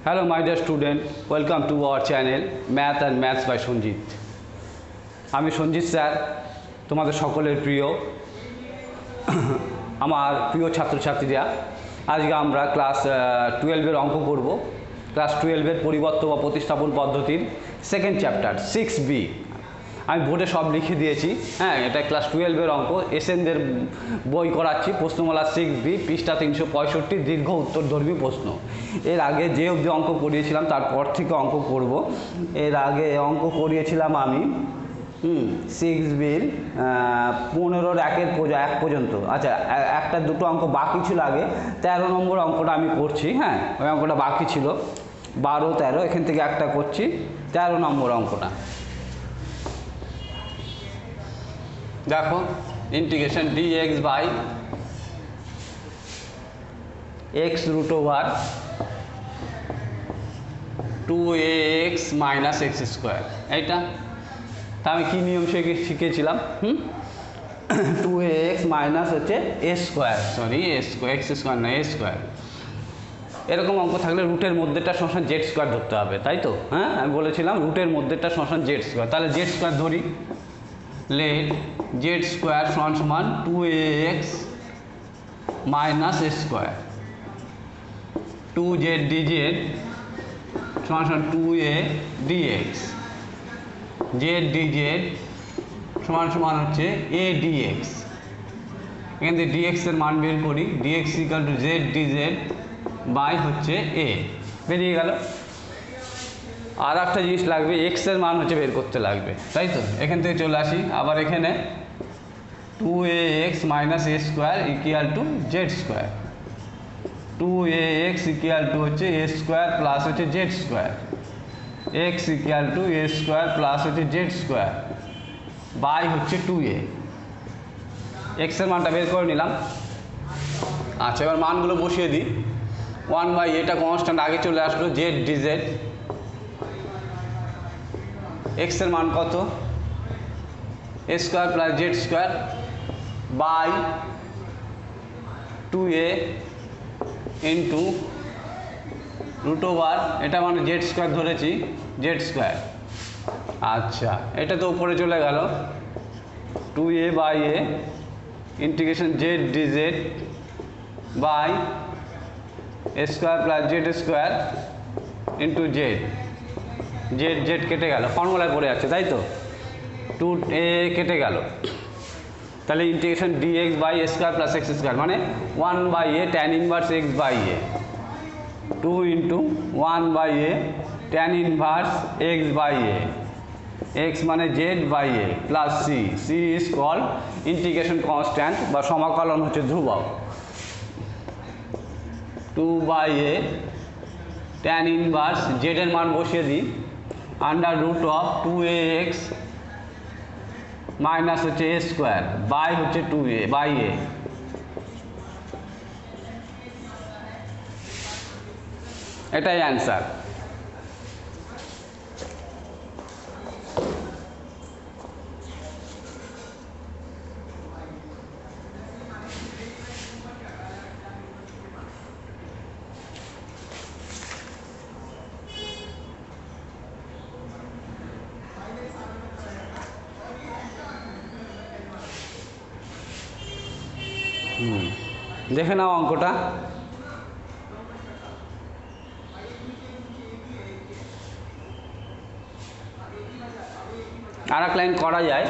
Hello my dear student, welcome to our channel Math and Maths by Sanjit. আমি Sanjit sir, তোমাদের সকলের প্রিয়, আমার প্রিয় ছাত্রছাত্রীরা। আজকে আমরা ক্লাস 12-এর অঙ্ক করব। ক্লাস 12-এর পরিবর্তন বা প্রতিস্থাপন পদ্ধতির সেকেন্ড চ্যাপ্টার 6B। আমি বোর্ডে সব লিখে দিয়েছি। হ্যাঁ, এটা ক্লাস 12-এর অঙ্ক, এসএনদের বই করাচ্ছি। প্রশ্নমালা 6B, পৃষ্ঠা 365, দীর্ঘ উত্তরধর্মী প্রশ্ন। এর আগে যে অবধি অঙ্ক করিয়েছিলাম তারপর থেকে অঙ্ক করব। এর আগে অঙ্ক করিয়েছিলাম আমি 6Bর 15-র 1 পর্যন্ত। আচ্ছা, একটা দুটো অঙ্ক বাকি ছিল আগে। 13 নম্বর অঙ্কটা আমি করছি। হ্যাঁ, ওই অঙ্কটা বাকি ছিল 12, 13, এখান থেকে একটা করছি 13 নম্বর অঙ্কটা। দেখো, integration dx by x root over 2ax minus X square. এইটা তা আমি কী নিয়ম শিখেছিলাম? 2ax মাইনাস হচ্ছে A square, sorry X square না, এ স্কোয়ার। এরকম অঙ্ক থাকলে রুটের মধ্যেটা সমান জেড স্কোয়ার ধরতে হবে, তাই তো? হ্যাঁ, আমি বলেছিলাম রুটের মধ্যেটা সমান জেড স্কোয়ার। তাহলে জেড স্কোয়ার ধরি। লেট জেড স্কোয়ার সমান 2ax মাইনাস এ স্কোয়ার, 2z dz সমান 2a dx, z dz সমান হচ্ছে a dx। এখান থেকে dx এর মান বের করি, dx equal to z dz by হচ্ছে a, বেরিয়ে গেল। আর একটা জিনিস লাগবে, x এর মান হচ্ছে বের করতে লাগবে, তাই তো? এখান থেকে চলে আসি আবার এখানে 2ax minus A square equal to Z square, 2ax equal to হচ্ছে এ স্কোয়ার প্লাস হচ্ছে Z square, x equal to A square plus হচ্ছে জেড স্কোয়ার বাই হচ্ছে 2a। x এর মানটা বের করে নিলাম। আচ্ছা, এবার মানগুলো বসিয়ে দিই। 1 বাই এটা কনস্ট্যান্ট আগে চলে আসলো, জেড ডিজেড। x এর মান কত? A square plus Z square by 2a into root over, এটা মানে জেড স্কোয়ার ধরেছি, জেড স্কোয়ার। আচ্ছা, এটা তো উপরে চলে গেল, 2a by A integration Z dz by A square plus Z square into Z. Z Z কেটে গেল, ফর্মুলায় পড়ে যাচ্ছে, তাই তো? 2a কেটে গেল। তাহলে integration dx by A square plus X square মানে 1 by A tan inverse X by A, 2 into 1 by A tan inverse X by A, X মানে Z by A plus C, C is called integration constant বা সমাকলন হচ্ছে ধ্রুবক। 2 by A tan inverse Z এর মান বসিয়ে দিই, under root of 2ax minus হচ্ছে এ স্কোয়ার বাই হচ্ছে 2a বাই এ। এটাই অ্যান্সার। দেখে নাও অঙ্কটা। আর এক লাইন করা যায়,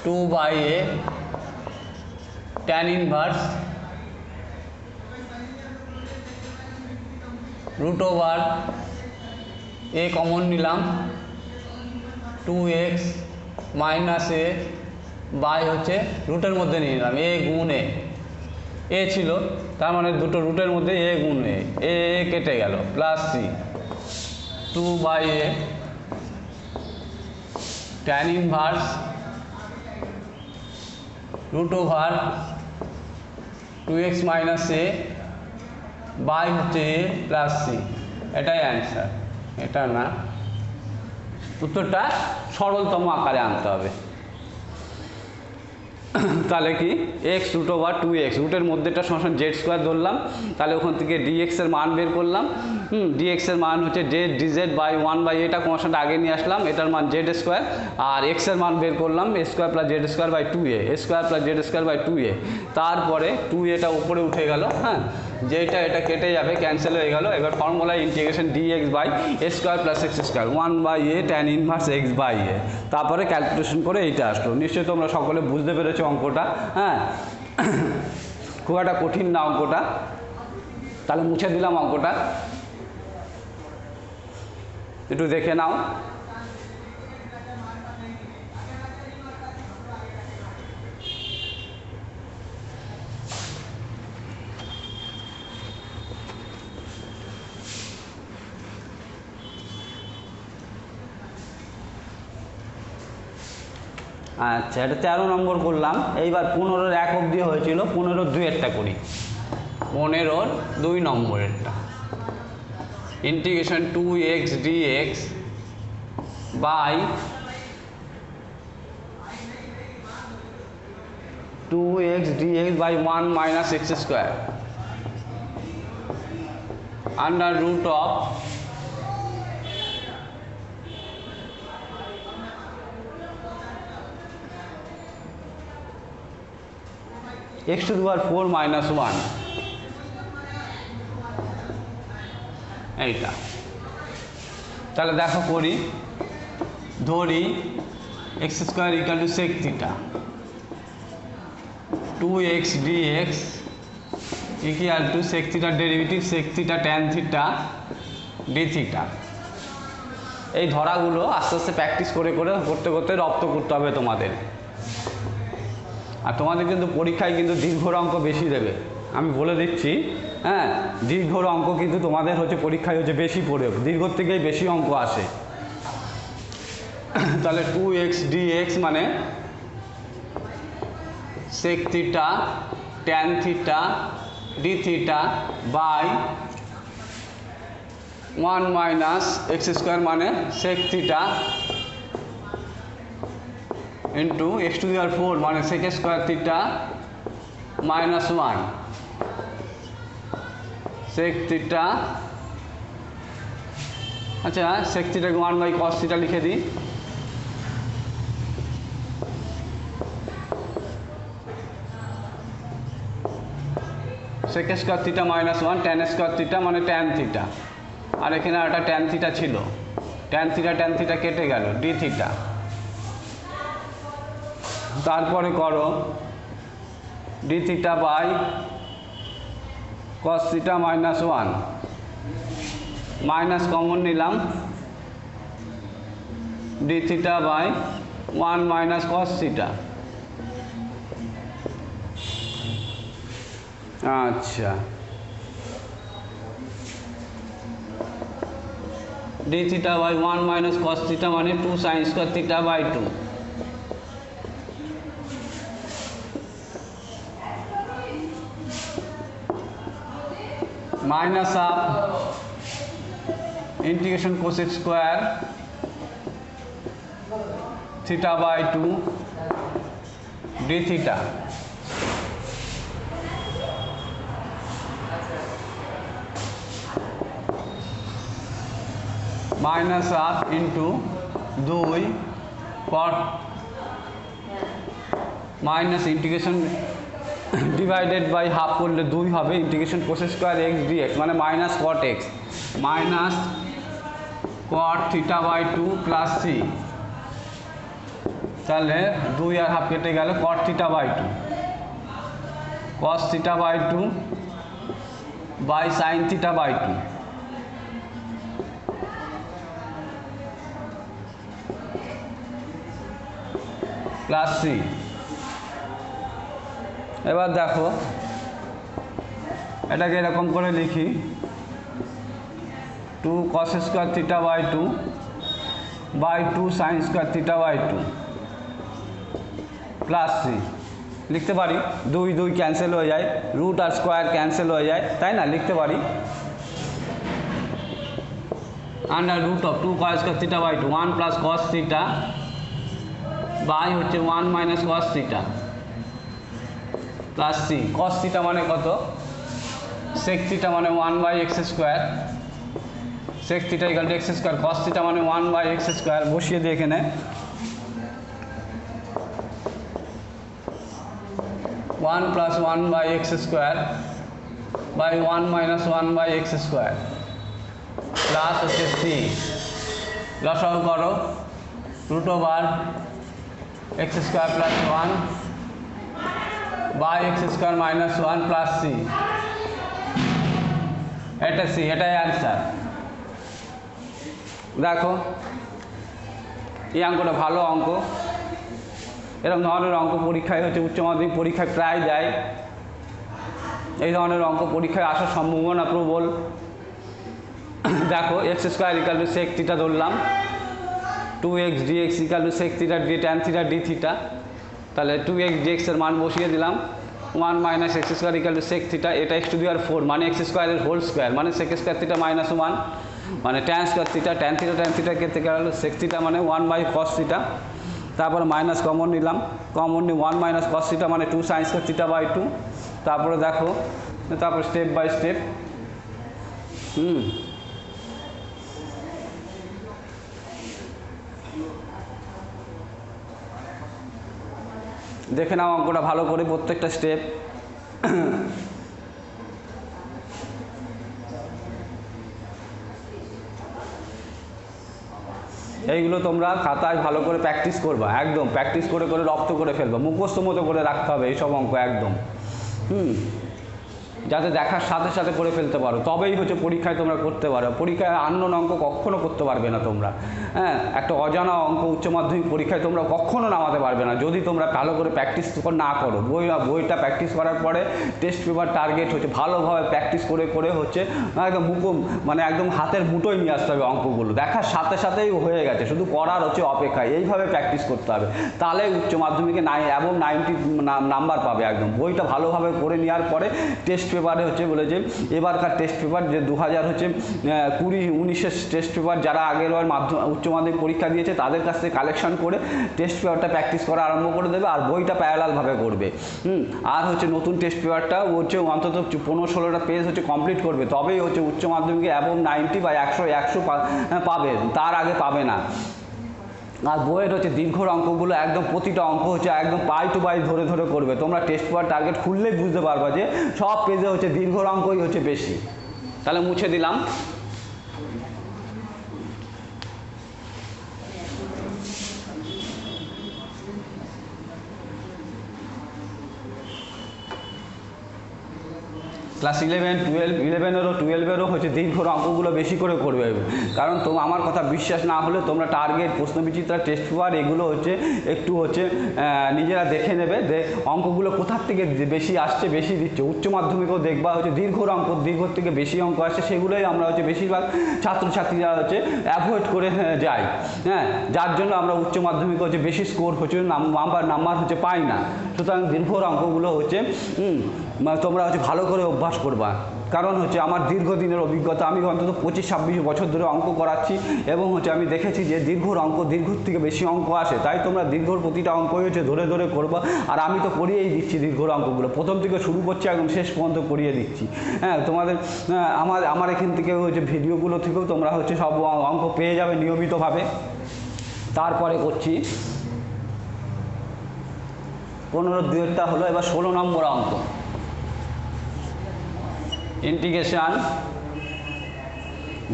2 by A tan inverse root over A common নিলাম, 2x মাইনাস এ বাই হচ্ছে রুটের মধ্যে নিয়ে নিলাম এ গুণ এ ছিল, তার মানে দুটো রুটের মধ্যে এ গুণ এ কেটে গেল plus C, 2 by A tan inverse root over 2x minus A by হচ্ছে এ প্লাস সি। এটাই অ্যান্সার, এটা না। উত্তরটা সরলতম আকারে আনতে হবে। তাহলে কি এক্স রুট ওভার 2x, রুটের মধ্যেটা সমান জেড স্কোয়ার ধরলাম, তাহলে ওখান থেকে ডিএক্স এর মান বের করলাম। ডিএক্স এর মান হচ্ছে জেড ডিজেড বাই 1 এটা কনস্ট্যান্ট আগে নিয়ে আসলাম, এটার মান জেড স্কোয়ার, আর এক্স এর মান বের করলাম A square plus Z square by 2a, A square plus Z square by 2a। তারপরে 2aটা উপরে উঠে গেল, হ্যাঁ, যেটা এটা কেটে যাবে, ক্যান্সেল হয়ে গেল। এবার formula integration dx by A square plus X square 1/a tan inverse X by A. তারপরে ক্যালকুলেশন করে এইটা আসলো। নিশ্চয়ই তোমরা সকলে বুঝতে পেরেছো অঙ্কটা, হ্যাঁ, খুব একটা কঠিন না অঙ্কটা। তাহলে মুছে দিলাম অঙ্কটা, একটু দেখে নাও। আচ্ছা, এটা 13 নম্বর করলাম। এইবার 15-এর 1 অবধি হয়েছিল, 15-এর 2-এরটা করি। 15-এর 2 নম্বরেরটা integration 2x dx by 2x dx by 1 minus X square under root of x to the power 4 minus 1। এইটা তাহলে দেখো করি, ধরি X square equal to sec theta, 2x dx equal to sec থিটার derivative sec theta tan theta D theta. এই ধরাগুলো আস্তে আস্তে প্র্যাকটিস করে করতে করতে রপ্ত করতে হবে তোমাদের। আর তোমাদের কিন্তু পরীক্ষায় কিন্তু দীর্ঘর অঙ্ক বেশি দেবে, আমি বলে দিচ্ছি, হ্যাঁ, দীর্ঘর অঙ্ক কিন্তু তোমাদের হচ্ছে পরীক্ষায় হচ্ছে বেশি পড়ে, দীর্ঘর থেকেই বেশি অঙ্ক আসে। তাহলে 2x dx মানে sec theta tan theta D theta by 1 minus X square মানে sec theta into X to the power 4 মানে sec square theta minus 1 sec theta. আচ্ছা, সেক থিটাকে 1 বাই কস থিটা লিখে দিই। Sec square theta minus 1 tan square theta মানে tan theta, আর এখানে একটা ট্যান থিটা ছিল, ট্যান থিটা কেটে গেল, ডি থিটা। তারপরে করো d theta by cos theta minus 1, minus common নিলাম, d theta by 1 minus cos theta. আচ্ছা, d theta by 1 minus cos theta মানে 2 sine square theta by 2। Minus of integration cosec square theta by 2 d theta minus of into 2 cot minus integration divided by half করলে 2 হবে, integration cosec square X dx মানে minus cot X minus cot theta by 2 plus C. তাহলে 2 আর half কেটে গেল, cot theta by 2 cos theta by 2 by sine theta by 2 plus C. এবার দেখো এটাকে এরকম করে লিখি, 2 cos square theta by 2 by 2 sine square theta by 2 plus C. লিখতে পারি 2 2 ক্যান্সেল হয়ে যায়, রুট আর স্কোয়ার ক্যান্সেল হয়ে যায়, তাই না? লিখতে পারি under root of 2 cos square theta by 2 1 plus cos theta by হচ্ছে 1 minus cos theta plus C. Cos theta মানে কত? সেক থিটা মানে 1/x square, sec theta equal to X square, cos theta মানে 1/x স্কোয়ার। বসিয়ে দিয়ে এখানে 1 + 1/x square by 1 - 1/x square plus হচ্ছে C. লসাগু করো, √x square plus 1 by x square minus 1 plus C. এটা সি, এটাই অ্যান্সার। দেখো এই অঙ্কটা ভালো অঙ্ক। এরকম ধরনের অঙ্ক পরীক্ষায় হচ্ছে উচ্চ মাধ্যমিক পরীক্ষায় প্রায় যায়। এই ধরনের অঙ্ক পরীক্ষায় আসার সম্ভাবনা প্রবল। দেখো x square equal to sec theta ধরলাম, 2x dx equal to sec theta D tan theta D theta. তাহলে 2x dx এর মান বসিয়ে দিলাম, 1 - x square equal to sec theta. এটা x টু দি পাওয়ার 4 মানে x স্কোয়ারের হোল স্কোয়ার মানে সেক স্কোয়ার থিটা মাইনাস 1 মানে tan square theta, tan theta কে থেকে গেল সেক থিটা মানে 1/cos থিটা। তারপরে মাইনাস কমন নিলাম, কমন নিয়ে 1 - cos থিটা মানে 2 sin স্কোয়ার থিটা বাই 2। তারপরে দেখো, তারপর স্টেপ বাই স্টেপ দেখে নাও অঙ্কটা ভালো করে, প্রত্যেকটা স্টেপ। এইগুলো তোমরা খাতায় ভালো করে প্র্যাকটিস করবা, একদম প্র্যাকটিস করে করে রপ্ত করে ফেলবা, মুখস্থ মতো করে রাখতে হবে এইসব অঙ্ক একদম। যাতে দেখার সাথে সাথে করে ফেলতে পারো, তবেই হচ্ছে পরীক্ষায় তোমরা করতে পারো। পরীক্ষায় আননোন অঙ্ক কখনো করতে পারবে না তোমরা। হ্যাঁ, একটা অজানা অঙ্ক উচ্চ মাধ্যমিক পরীক্ষায় তোমরা কখনো নামাতে পারবে না যদি তোমরা ভালো করে প্র্যাকটিস না করো। বইটা প্র্যাকটিস করার পরে টেস্ট পেপার টার্গেট হচ্ছে ভালোভাবে প্র্যাকটিস করে করে হচ্ছে একদম মানে একদম হাতের মুঠোয় নিয়ে আসতে হবে অঙ্কগুলো, দেখার সাথে সাথেই হয়ে গেছে, শুধু করার হচ্ছে অপেক্ষা। এইভাবে প্র্যাকটিস করতে হবে, তাহলে উচ্চ মাধ্যমিকে এবং 90 নাম্বার পাবে একদম। বইটা ভালোভাবে করে নেওয়ার পরে টেস্ট পেপারে হচ্ছে বলেছে এবারকার টেস্ট পেপার যে 2020-19 টেস্ট পেপার যারা আগের বার উচ্চ মাধ্যমিক পরীক্ষা দিয়েছে তাদের কাছ থেকে কালেকশন করে টেস্ট পেপারটা প্র্যাকটিস করা আরম্ভ করে দেবে, আর বইটা প্যারালালভাবে করবে। আর হচ্ছে নতুন টেস্ট পেপারটা হচ্ছে অন্তত 15-16টা পেজ হচ্ছে কমপ্লিট করবে, তবেই হচ্ছে উচ্চ মাধ্যমিকে এবং 90 বা 100 পাবে, তার আগে পাবে না। আর বইয়ের হচ্ছে দীর্ঘর অঙ্কগুলো একদম প্রতিটা অঙ্ক হচ্ছে একদম পাই টু পাই ধরে ধরে করবে। তোমরা টেস্ট পেপার টার্গেট খুললেই বুঝতে পারবা যে সব পেজে হচ্ছে দীর্ঘর অঙ্কই হচ্ছে বেশি। তাহলে মুছে দিলাম। ক্লাস 11, 12, 11-12 হচ্ছে দীর্ঘর অঙ্কগুলো বেশি করে করবে, কারণ আমার কথা বিশ্বাস না হলে তোমরা টার্গেট, প্রশ্নবিচিত্রা, টেস্ট পেপার এগুলো হচ্ছে একটু হচ্ছে নিজেরা দেখে নেবে যে অঙ্কগুলো কোথার থেকে বেশি আসছে, বেশি দিচ্ছে। উচ্চ মাধ্যমিকেও দেখবা হচ্ছে দীর্ঘর থেকে বেশি অঙ্ক আসছে, সেগুলোই আমরা হচ্ছে বেশিরভাগ ছাত্রছাত্রীরা হচ্ছে অ্যাভয়েড করে যায়। হ্যাঁ, যার জন্য আমরা উচ্চ মাধ্যমিকে হচ্ছে বেশি স্কোর হচ্ছে নাম্বার হচ্ছে পাই না। সুতরাং দীর্ঘর অঙ্কগুলো হচ্ছে তোমরা হচ্ছে ভালো করে অভ্যাস করবা, কারণ হচ্ছে আমার দীর্ঘদিনের অভিজ্ঞতা, আমি অন্তত 25-26 বছর ধরে অঙ্ক করাচ্ছি এবং হচ্ছে আমি দেখেছি যে দীর্ঘর থেকে বেশি অঙ্ক আসে। তাই তোমরা দীর্ঘর প্রতিটা অঙ্কই হচ্ছে ধরে ধরে করবা, আর আমি তো করিয়েই দিচ্ছি দীর্ঘর অঙ্কগুলো, প্রথম থেকে শুরু করছি একদম শেষ পর্যন্ত করিয়ে দিচ্ছি। হ্যাঁ, তোমাদের আমার এখান থেকে হচ্ছে ভিডিওগুলো থেকেও তোমরা হচ্ছে সব অঙ্ক পেয়ে যাবে নিয়মিতভাবে। তারপরে করছি 15-2টা হলো, এবার 16 নম্বর অঙ্ক। Integration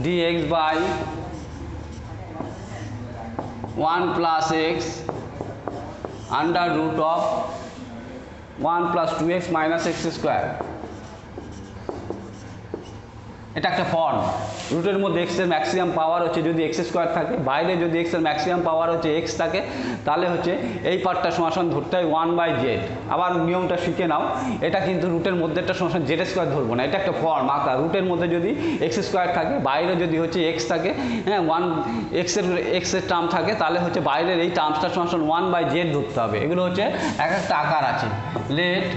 dx by 1 + x under root of 1 + 2x - x square. এটা একটা ফর্ম। রুটের মধ্যে x এর ম্যাক্সিমাম পাওয়ার হচ্ছে যদি x স্কোয়ার থাকে, বাইরে যদি x এর ম্যাক্সিমাম পাওয়ার হচ্ছে x থাকে, তাহলে হচ্ছে এই পার্টটা সমান ধরতে হয় 1/z। আবার নিয়মটা শিখে নাও, এটা কিন্তু রুটের মধ্যে একটা সমান z স্কোয়ার ধরবো না, এটা একটা ফর্ম আঁকা। রুটের মধ্যে যদি x স্কোয়ার থাকে, বাইরে যদি হচ্ছে x থাকে, হ্যাঁ, x এর টার্ম থাকে, তাহলে হচ্ছে বাইরের এই টার্মসটা সমান 1/z ধরতে হবে। এগুলো হচ্ছে এক একটা আকার আছে। Let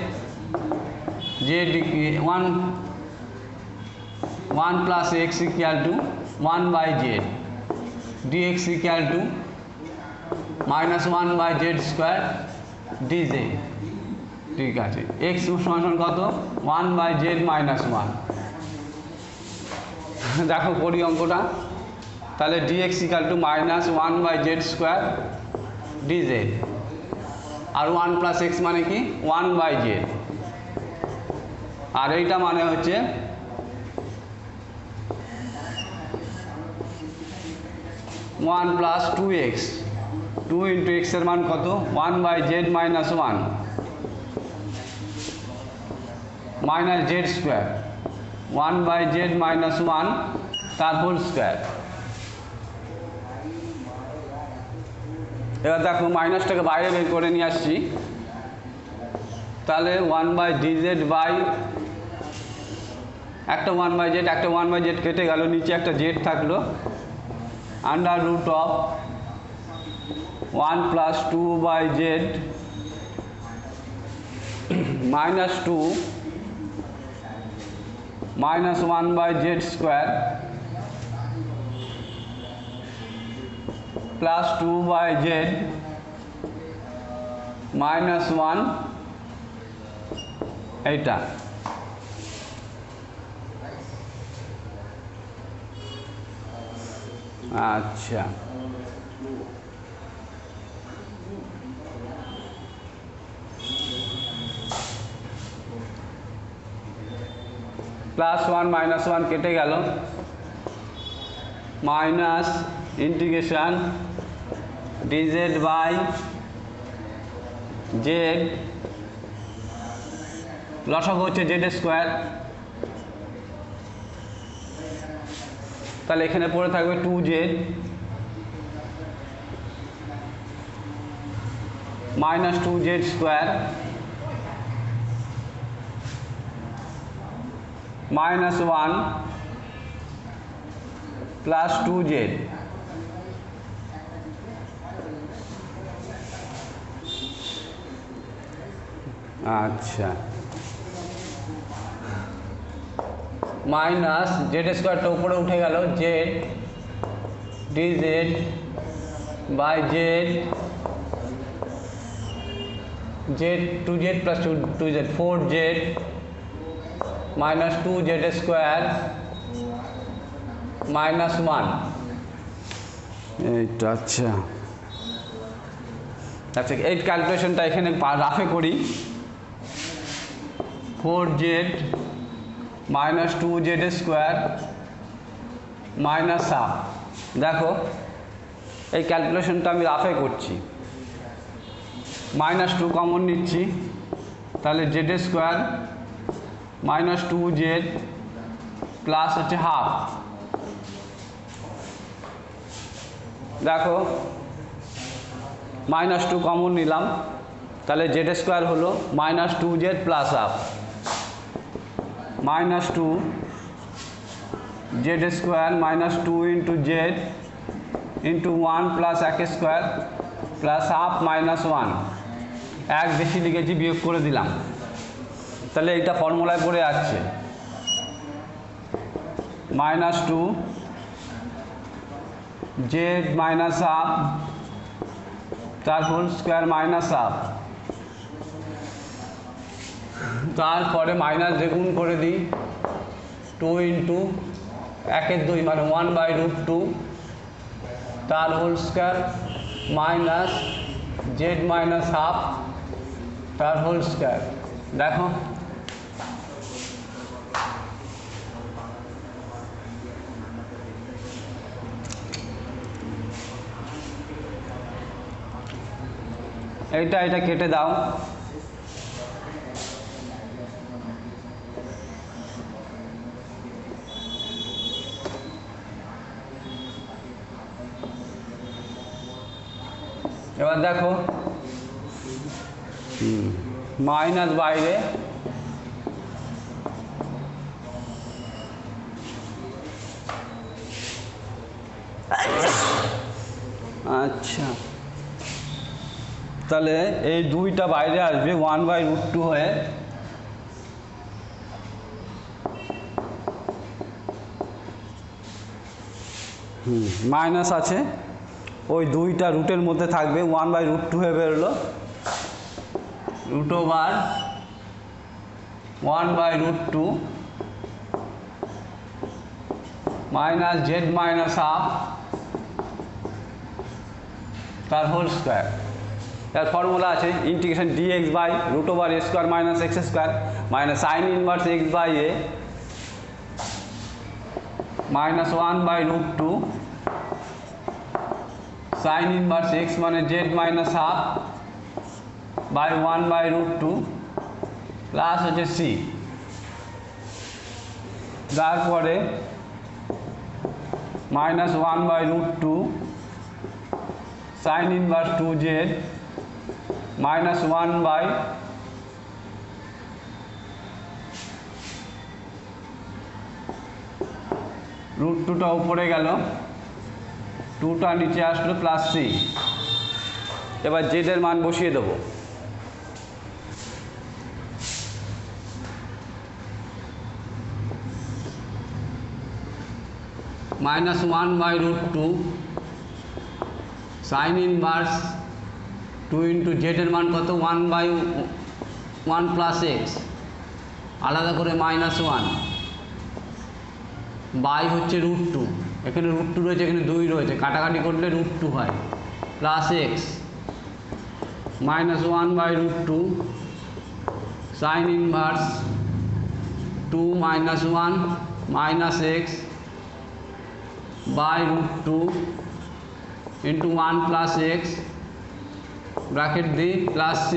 z 1 + x equal to 1/z, dx equal to -1/z² dz। ঠিক আছে, এক্স সমান কত 1/z - 1। দেখো করি অঙ্কটা, তাহলে dx = -1/z² dz, আর 1 + x মানে কি 1/z, আর এইটা মানে হচ্ছে 1 + 2x, 2 × x এর মান কত 1/z - 1 -z², 1/z - 1 তার হোল স্কয়ার। এবার দেখো মাইনাসটাকে বাইরে বের করে নিয়ে আসছি, তাহলে 1/dz বাই একটা 1/z, একটা 1/z কেটে গেল, নিচে একটা z থাকলো, √1 + 2/z -2 -1/z² প্লাস 2/z -1, এইটা। আচ্ছা, +1 -1 কেটে গেল, minus integration dz by z, লসাগু হচ্ছে z², তাহলে এখানে পড়ে থাকবে 2z -2z² -1 প্লাস 2z। আচ্ছা, মাইনাস z² উপরে উঠে গেল, z dz by z, z 2z plus 2z 4z -2z² -1, এইটা। আচ্ছা আচ্ছা, এই ক্যালকুলেশনটা এখানে রাফে করি, 4z -2z² -1/2। দেখো এই ক্যালকুলেশনটা আমি রাফে করছি, -2 কমন নিচ্ছি, তাহলে z² -2z প্লাস হচ্ছে 1/2। দেখো -2 কমন নিলাম, তাহলে z² হলো -2z plus 1/2, -2 z² -2 × z × 1 plus 1² plus 1/2 -1, এক বেশি লিখেছি, বিয়োগ করে দিলাম, তাহলে এইটা ফর্মুলায় পড়ে যাচ্ছে -2 z -1/2 তার হোল স্কয়ার -1/2, তারপরে মাইনাস দ্বিগুণ করে দিই, 2 × 1/2 মানে 1/√2 তার হোল স্কয়ার মাইনাস z -1/2 তার হোল স্কয়ার। দেখো এটা কেটে দাও, এবার দেখো মাইনাস বাইরে, আচ্ছা তাহলে এই দুইটা বাইরে আসবে 1/√2 হয়ে, মাইনাস আছে, ওই দুইটা রুটের মধ্যে থাকবে, 1/√2 হয়ে বেরোলো, √/, 1/√2 মাইনাস জেড মাইনাস হাফ তার হোল স্কোয়ার। তার ফর্মুলা আছে integration dx by root over a square minus X square minus sine inverse x by a minus 1/√2 sine inverse x মানে Z minus half by 1/√2 plus হচ্ছে c। তারপরে minus 1/√2 sine inverse 2z minus 1/√2টা উপরে গেল, 2টা নিচে আসলো plus c। এবার z এর মান বসিয়ে দেবো। মাইনাস 1/√2 সাইন ইনভার্স 2 ইন্টু জেডের মান কত 1/1 প্লাস এক্স আলাদা করে মাইনাস 1 বাই হচ্ছে √2, এখানে √2 রয়েছে, এখানে 2 রয়েছে, কাটাকাটি করলে √2 হয় plus X minus 1/√2 sine inverse 2 minus 1 minus X by √2 into 1 plus x bracket d plus c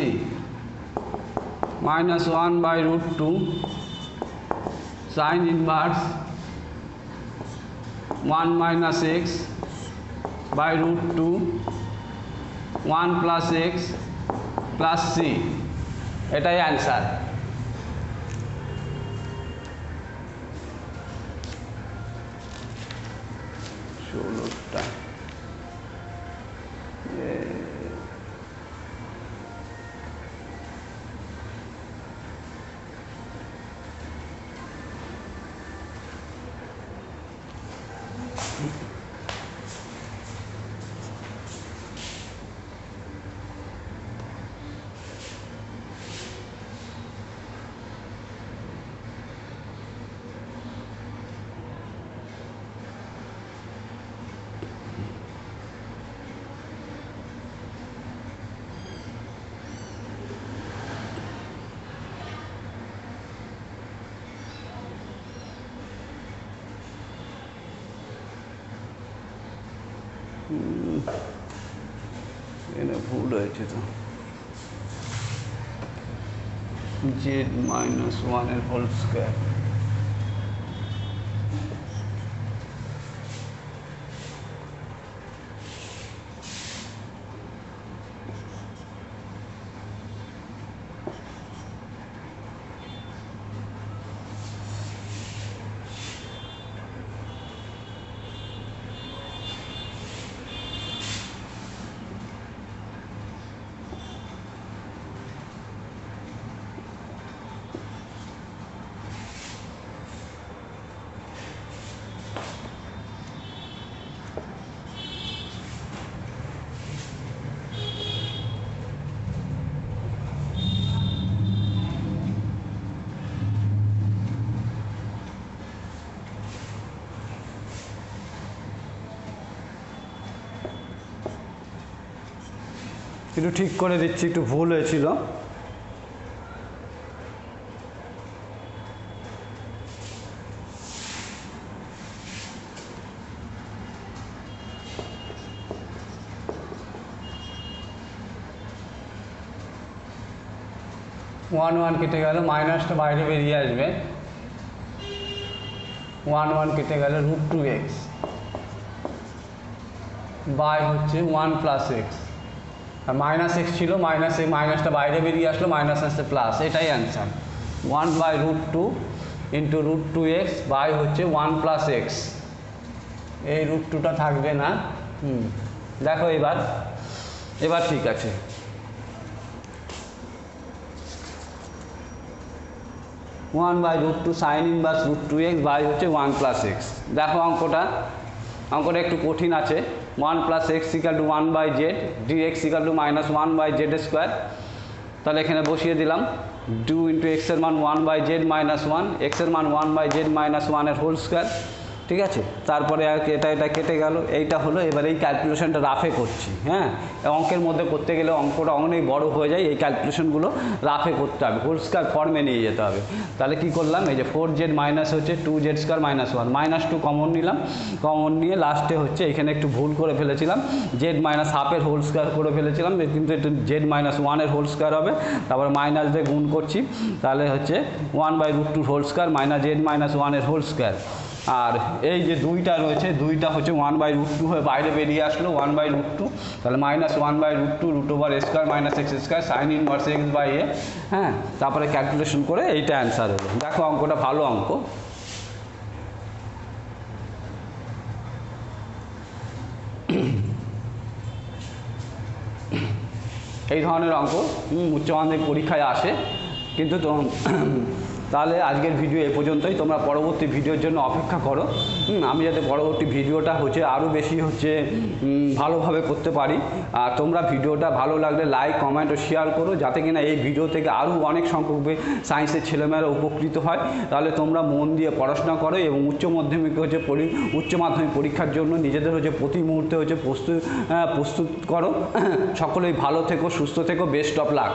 minus 1/√2 sin inverse 1 minus x by √2 1 plus x plus c। এটাই অ্যান্সার। ষোলোটা এখানে ভুল হয়েছে তো, জেড মাইনাস 1 এর হোল স্কোয়ার। একটু ঠিক করে দিচ্ছি, একটু ভুল হয়েছিল। ওয়ান কেটে গেল, মাইনাসটা বাইরে বেরিয়ে আসবে, 1 কেটে গেল √2x বাই হচ্ছে 1 প্লাস এক্স, আর মাইনাস এক্স ছিল, মাইনাসটা বাইরে বেরিয়ে আসলো, মাইনাস আসছে প্লাস। এটাই অ্যান্সার, 1/√2 ইন্টু √2x বাই হচ্ছে 1 প্লাস এক্স। এই √2টা থাকবে না। দেখো এবার ঠিক আছে। 1/√2 সাইন ইনভার্স √2x বাই হচ্ছে 1 প্লাস এক্স। দেখো অঙ্কটা একটু কঠিন আছে। 1 plus x equal to 1/z, dx equal to -1/z square. তাহলে এখানে বসিয়ে দিলাম 2 ইন্টু এক্সের মান 1/z মাইনাস 1, এক্সের মান 1/z মাইনাস 1 এর হোল স্কোয়ার, ঠিক আছে। তারপরে আর এটা কেটে গেল, এইটা হলো। এবার এই ক্যালকুলেশনটা রাফে করছি, হ্যাঁ, অঙ্কের মধ্যে করতে গেলে অঙ্কটা অনেক বড় হয়ে যায়, এই ক্যালকুলেশনগুলো রাফে করতে হবে, হোল স্কোয়ার ফর্মে নিয়ে যেতে হবে। তাহলে কি করলাম, এই যে 4z মাইনাস হচ্ছে 2z স্কোয়ার মাইনাস 1, -2 কমন নিলাম, কমন নিয়ে লাস্টে হচ্ছে এখানে একটু ভুল করে ফেলেছিলাম, z মাইনাস হাফের হোল স্কোয়ার করে ফেলেছিলাম, কিন্তু একটু z মাইনাস 1 এর হোল স্কোয়ার হবে, তারপরে মাইনাস দিয়ে গুণ করছি, তাহলে হচ্ছে 1/√2 whole square minus z minus 1 এর হোল স্কোয়ার। আর এই যে 2টা রয়েছে, 2টা হচ্ছে 1/√2 হয়ে বাইরে বেরিয়ে আসলো, 1/√2, তাহলে -1/√2 root over a square minus x square sine inverse x/a, হ্যাঁ, তারপরে ক্যালকুলেশন করে এইটা অ্যান্সার হলো। দেখো অঙ্কটা ভালো অঙ্ক। এই ধরনের অঙ্ক উচ্চ মাধ্যমিক পরীক্ষায় আসে, কিন্তু তাহলে আজকের ভিডিও এ পর্যন্তই। তোমরা পরবর্তী ভিডিওর জন্য অপেক্ষা করো, আমি যাতে পরবর্তী ভিডিওটা হচ্ছে আরও বেশি হচ্ছে ভালোভাবে করতে পারি। আর তোমরা ভিডিওটা ভালো লাগলে লাইক, কমেন্ট ও শেয়ার করো, যাতে কিনা এই ভিডিও থেকে আরও অনেক সংখ্যক সায়েন্সের ছেলেমেয়েরা উপকৃত হয়। তাহলে তোমরা মন দিয়ে পড়াশোনা করো এবং উচ্চ মাধ্যমিক পরীক্ষার জন্য নিজেদের হচ্ছে প্রতি মুহূর্তে হচ্ছে প্রস্তুত করো। সকলেই ভালো থেকো, সুস্থ থেকো, বেস্ট অফ লাক।